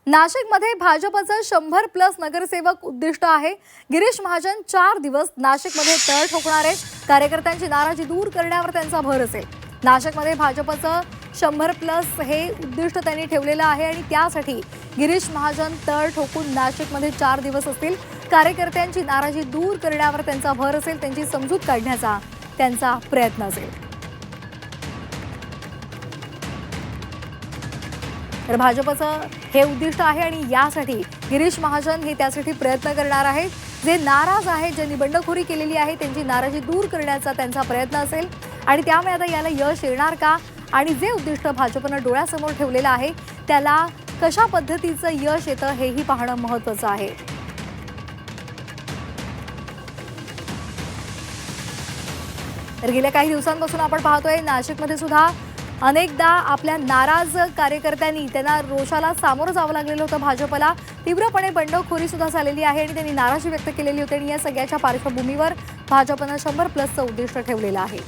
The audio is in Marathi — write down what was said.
नाशिकमध्ये भाजपचं 100+ नगरसेवक उद्दिष्ट आहे। गिरीश महाजन 4 दिवस नाशिकमध्ये तळ ठोकणार आहेत। कार्यकर्त्यांची नाराजी दूर करण्यावर त्यांचा भर असेल। नाशिकमध्ये भाजपचं 100+ हे उद्दिष्ट त्यांनी ठेवलेलं आहे आणि त्यासाठी गिरीश महाजन तळ ठोकून नाशिकमध्ये 4 दिवस असतील। कार्यकर्त्यांची नाराजी दूर करण्यावर त्यांचा भर असेल, त्यांची समजूत काढण्याचा त्यांचा प्रयत्न असेल। तर भाजपचं हे उद्दिष्ट आहे आणि यासाठी गिरीश महाजन हे त्यासाठी प्रयत्न करणार आहेत। जे नाराज आहेत, ज्यांनी बंडखोरी केलेली आहे, त्यांची नाराजी दूर करण्याचा त्यांचा प्रयत्न असेल आणि त्यामुळे आता याला यश येणार का आणि जे उद्दिष्ट भाजपनं डोळ्यासमोर ठेवलेलं आहे त्याला कशा पद्धतीचं यश येतं हेही पाहणं महत्त्वाचं आहे। तर गेल्या काही दिवसांपासून आपण पाहतोय नाशिकमध्ये सुद्धा अनेकदा आपल्या नाराज कार्यकर्त्यांनी त्यांना रोषाला सामोरं जावं लागलेलं होतं। भाजपला तीव्रपणे बंडखोरी सुद्धा झालेली आहे आणि त्यांनी नाराजी व्यक्त केलेली होती आणि या सगळ्याच्या पार्श्वभूमीवर भाजपनं 100+चं उद्दिष्ट ठेवलेलं आहे।